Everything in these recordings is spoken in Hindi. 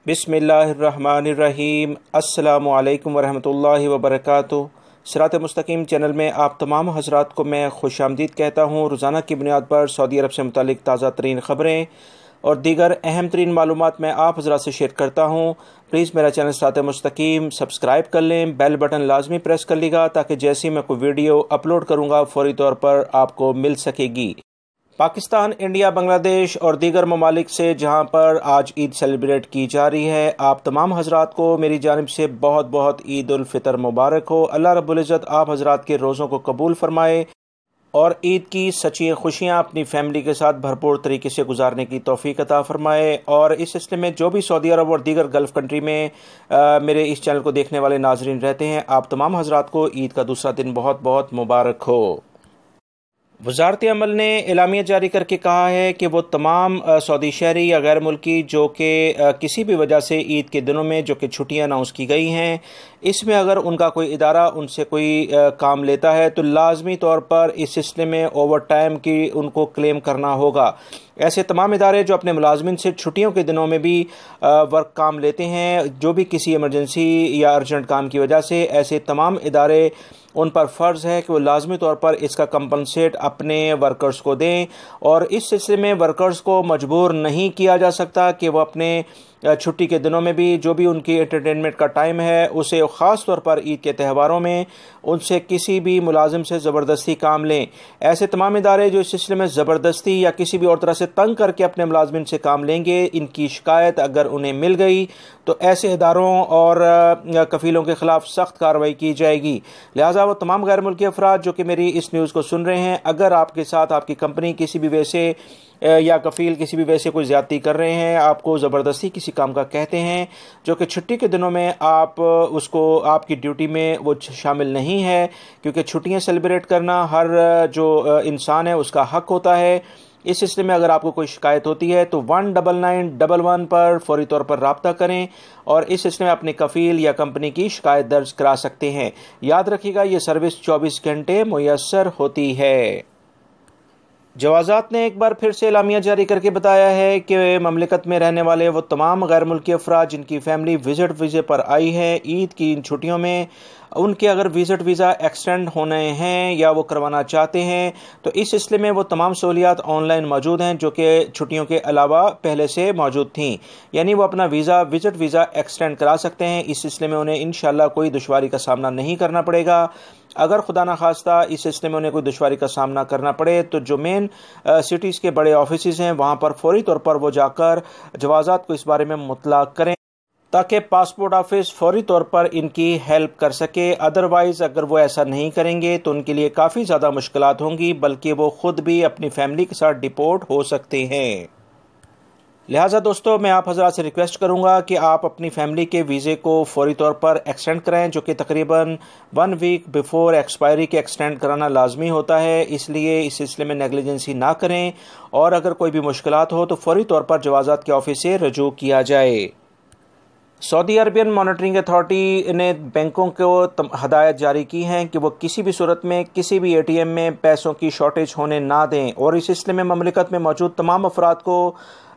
बिस्मिल्लाहिर्रहमानिर्रहीम। अस्सलामु अलैकुम वरहमतुल्लाहि वबरकातुहू। सिरात मुस्तकीम चैनल में आप तमाम हज़रात को मैं खुशामदीद कहता हूँ। रोज़ाना की बुनियाद पर सऊदी अरब से मुतालिक ताज़ा तरीन ख़बरें और दीगर अहम तरीन मालूमात मैं आप हज़रात से शेयर करता हूँ। प्लीज़ मेरा चैनल सिरात मुस्तकीम सब्सक्राइब कर लें, बेल बटन लाजमी प्रेस कर लीजिएगा ताकि जैसे ही मैं कोई वीडियो अपलोड करूँगा फ़ौरी तौर पर आपको मिल सकेगी। पाकिस्तान, इंडिया, बांग्लादेश और दीगर ममालिक से जहां पर आज ईद सेलिब्रेट की जा रही है, आप तमाम हजरात को मेरी जानिब से बहुत बहुत ईद उल फितर मुबारक हो। अल्लाह रब्बुल इज़्ज़त आप हजरात के रोज़ों को कबूल फरमाए और ईद की सच्ची खुशियाँ अपनी फैमिली के साथ भरपूर तरीके से गुजारने की तौफीक अता फरमाए। और इस सिलसिले में जो भी सऊदी अरब और दीगर गल्फ़ कंट्री में मेरे इस चैनल को देखने वाले नाजरीन रहते हैं, आप तमाम हजरात को ईद का दूसरा दिन बहुत बहुत मुबारक हो। वज़ारत अमल ने एलामिया जारी करके कहा है कि वो तमाम सऊदी शहरी या गैर मुल्की जो कि किसी भी वजह से ईद के दिनों में जो कि छुट्टियां अनाउंस की गई हैं, इसमें अगर उनका कोई इदारा उनसे कोई काम लेता है तो लाजमी तौर पर इस सिलसिले में ओवर टाइम की उनको क्लेम करना होगा। ऐसे तमाम इदारे जो अपने मुलाजमिन से छुट्टियों के दिनों में भी वर्क काम लेते हैं, जो भी किसी इमरजेंसी या अर्जेंट काम की वजह से, ऐसे तमाम इदारे उन पर फ़र्ज़ है कि वो लाजमी तौर पर इसका कंपनसेट अपने वर्कर्स को दें। और इस सिलसिले में वर्कर्स को मजबूर नहीं किया जा सकता कि वह अपने छुट्टी के दिनों में भी जो भी उनकी एंटरटेनमेंट का टाइम है उसे ख़ास तौर पर ईद के त्यौहारों में उनसे किसी भी मुलाजिम से ज़बरदस्ती काम लें। ऐसे तमाम इदारे जो इस सिलसिले में ज़बरदस्ती या किसी भी और तरह से तंग करके अपने मुलाजिमिन से काम लेंगे, इनकी शिकायत अगर उन्हें मिल गई तो ऐसे इदारों और कफ़ीलों के ख़िलाफ़ सख्त कार्रवाई की जाएगी। लिहाजा वो तमाम गैर मुल्की अफराद जो कि मेरी इस न्यूज़ को सुन रहे हैं, अगर आपके साथ आपकी कंपनी किसी भी वजह से या कफ़ील किसी भी वजह से कोई ज़्यादती कर रहे हैं, आपको ज़बरदस्ती किसी काम का कहते हैं जो कि छुट्टी के दिनों में आप उसको आपकी ड्यूटी में वो शामिल नहीं है, क्योंकि छुट्टियां सेलिब्रेट करना हर जो इंसान है उसका हक होता है। इस सिलसिले में अगर आपको कोई शिकायत होती है तो 19911 पर फौरी तौर पर रब्ता करें और इस सिलसिले में अपने कफ़ील या कंपनी की शिकायत दर्ज करा सकते हैं। याद रखिएगा, ये सर्विस 24 घंटे मुयस्सर होती है। जवाज़ात ने एक बार फिर से एलामिया जारी करके बताया है कि ममलिकत में रहने वाले वो तमाम गैर मुल्की अफराद जिनकी फैमिली विज़िट वीज़े पर आई है ईद की इन छुट्टियों में, उनके अगर विज़िट वीज़ा एक्सटेंड होने हैं या वो करवाना चाहते हैं तो इस सिलसिले में वो तमाम सहूलियात ऑनलाइन मौजूद हैं जो कि छुट्टियों के अलावा पहले से मौजूद थीं। यानी वो अपना विज़िट वीज़ा एक्सटेंड करा सकते हैं। इस सिलसिले में उन्हें इंशाअल्लाह कोई दुश्वारी का सामना नहीं करना पड़ेगा। अगर खुदा न खास्ता इस सिलसिले में उन्हें कोई दुश्वारी का सामना करना पड़े तो जो मेन सिटीज़ के बड़े ऑफिस हैं वहाँ पर फौरी तौर पर वो जाकर जवाज़ात को इस बारे में मुतला करें ताकि पासपोर्ट ऑफिस फौरी तौर पर इनकी हेल्प कर सके। अदरवाइज़ अगर वो ऐसा नहीं करेंगे तो उनके लिए काफ़ी ज़्यादा मुश्किलात होंगी, बल्कि वो ख़ुद भी अपनी फैमिली के साथ डिपोर्ट हो सकते हैं। लिहाजा दोस्तों, मैं आप हज़रात से रिक्वेस्ट करूंगा कि आप अपनी फैमिली के वीज़े को फौरी तौर पर एक्सटेंड कराएं, जो कि तकरीबन 1 वीक बिफोर एक्सपायरी के एक्सटेंड कराना लाजमी होता है। इसलिए इस सिलसिले में नेग्लिजेंसी ना करें और अगर कोई भी मुश्किलात हो तो फौरी तौर पर जवाज़ात के ऑफिस से रजू किया जाए। सऊदी अरबियन मॉनिटरिंग अथॉरिटी ने बैंकों को हदायत जारी की हैं कि वो किसी भी सूरत में किसी भी ATM में पैसों की शॉर्टेज होने ना दें और इस सिलसिले में ममलिकत में मौजूद तमाम अफराद को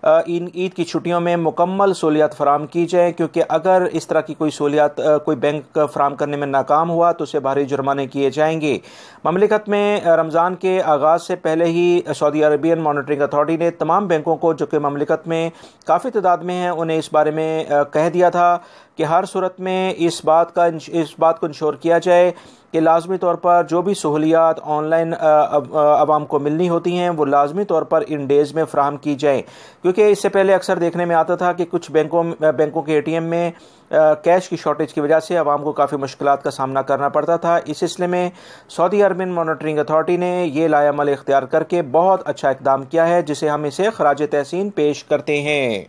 ईद की छुट्टियों में मुकम्मल सहूलियात फराम की जाए, क्योंकि अगर इस तरह की कोई सहूलियात कोई बैंक फराम करने में नाकाम हुआ तो उसे भारी जुर्माने किए जाएंगे। ममलिकत में रमज़ान के आगाज़ से पहले ही सऊदी अरबियन मॉनिटरिंग अथॉरिटी ने तमाम बैंकों को जो कि ममलिकत में काफ़ी तादाद में हैं उन्हें इस बारे में कह दिया था कि हर सूरत में इस बात को इंश्योर किया जाए कि लाजमी तौर पर जो भी सहूलियात ऑनलाइन आवाम को मिलनी होती हैं वो लाजमी तौर पर इन डेज़ में फ़राहम की जाए। क्योंकि इससे पहले अक्सर देखने में आता था कि कुछ बैंकों के ATM में कैश की शॉर्टेज की वजह से आवाम को काफ़ी मुश्किलात का सामना करना पड़ता था। इस सिलसिले में सऊदी अरबियन मॉनिटरिंग अथॉरिटी ने ये लायामल इख्तियार करके बहुत अच्छा इक़दाम किया है, जिसे हम इसे खराज तहसीन पेश करते हैं।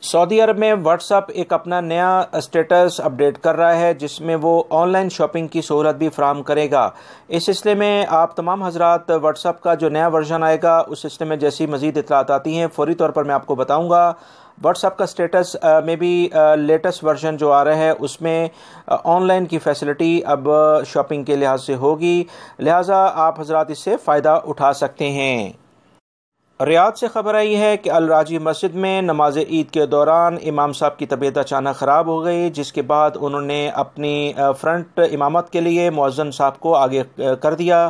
सऊदी अरब में व्हाट्सएप एक अपना नया स्टेटस अपडेट कर रहा है जिसमें वो ऑनलाइन शॉपिंग की सहूलत भी फराहम करेगा। इस सिलसिले में आप तमाम हजरात व्हाट्सएप का जो नया वर्जन आएगा उस सिलसिले में जैसी मज़ीद इतलात आती हैं फौरी तौर पर मैं आपको बताऊंगा। व्हाट्सएप का स्टेटस में भी लेटेस्ट वर्जन जो आ रहा है उसमें ऑनलाइन की फैसिलिटी अब शॉपिंग के लिहाज से होगी, लिहाजा आप हजरात इससे फ़ायदा उठा सकते हैं। रियाद से खबर आई है कि अल राजी मस्जिद में नमाज ईद के दौरान इमाम साहब की तबीयत अचानक ख़राब हो गई, जिसके बाद उन्होंने अपनी फ्रंट इमामत के लिए मुअज्जिन साहब को आगे कर दिया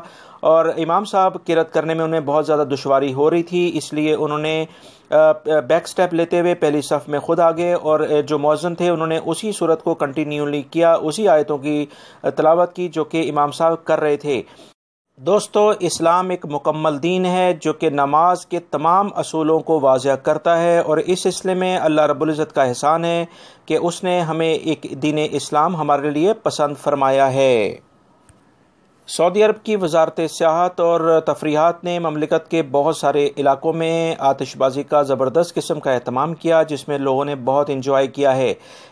और इमाम साहब किरत करने में उन्हें बहुत ज़्यादा दुश्वारी हो रही थी। इसलिए उन्होंने बैक स्टेप लेते हुए पहली सफ़ में ख़ुद आगे और जो मुअज्जिन थे उन्होंने उसी सूरत को कंटिन्यूली किया, उसी आयतों की तिलावत की जो कि इमाम साहब कर रहे थे। दोस्तों, इस्लाम एक मुकम्मल दीन है जो कि नमाज के तमाम असूलों को वाज़ह करता है और इस सिलसिले में अल्लाह रब्बुल इज़्ज़त का एहसान है कि उसने हमें एक दीन इस्लाम हमारे लिए पसंद फरमाया है। सऊदी अरब की वजारत सियाहत और तफरीहात ने ममलिकत के बहुत सारे इलाकों में आतिशबाजी का ज़बरदस्त किस्म का एहतमाम किया, जिसमें लोगों ने बहुत इंजॉय किया है।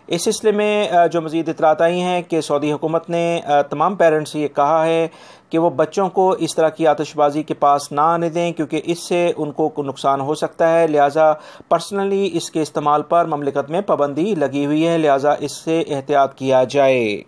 इस सिलसिले में जो मज़ीद इतलात आई हैं कि सऊदी हुकूमत ने तमाम पेरेंट्स से ये कहा है कि वो बच्चों को इस तरह की आतिशबाजी के पास ना आने दें, क्योंकि इससे उनको नुकसान हो सकता है। लिहाजा पर्सनली इसके इस्तेमाल पर ममलिकत में पाबंदी लगी हुई है, लिहाजा इससे एहतियात किया जाए।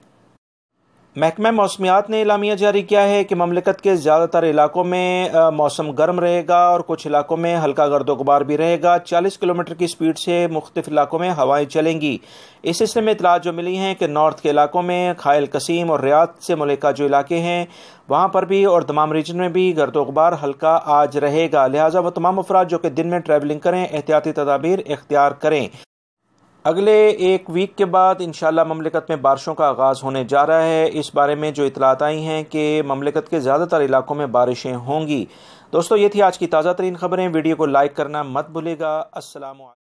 महकमा मौसमियात ने एलामिया जारी किया है कि ममलिकत के ज़्यादातर इलाकों में मौसम गर्म रहेगा और कुछ इलाकों में हल्का गर्दो गुबार भी रहेगा। 40 किलोमीटर की स्पीड से मुख्तलिफ इलाकों में हवाएं चलेंगी। इस सिलसिले में इतलात जो मिली हैं कि नॉर्थ के इलाकों में खायल कसीम और रियाद से मुल्का जो इलाके हैं वहाँ पर भी और दमाम रीजन में भी गर्दो गुबार हल्का आज रहेगा। लिहाजा वह तमाम अफराद जो कि दिन में ट्रैवलिंग करें एहतियाती तदाबीर इख्तियार करें। अगले एक वीक के बाद इंशाल्लाह ममलिकत में बारिशों का आगाज़ होने जा रहा है। इस बारे में जो इतलात आई हैं कि ममलिकत के ज़्यादातर इलाकों में बारिशें होंगी। दोस्तों, ये थी आज की ताज़ा तरीन खबरें। वीडियो को लाइक करना मत भूलिएगा। अस्सलाम वालेकुम।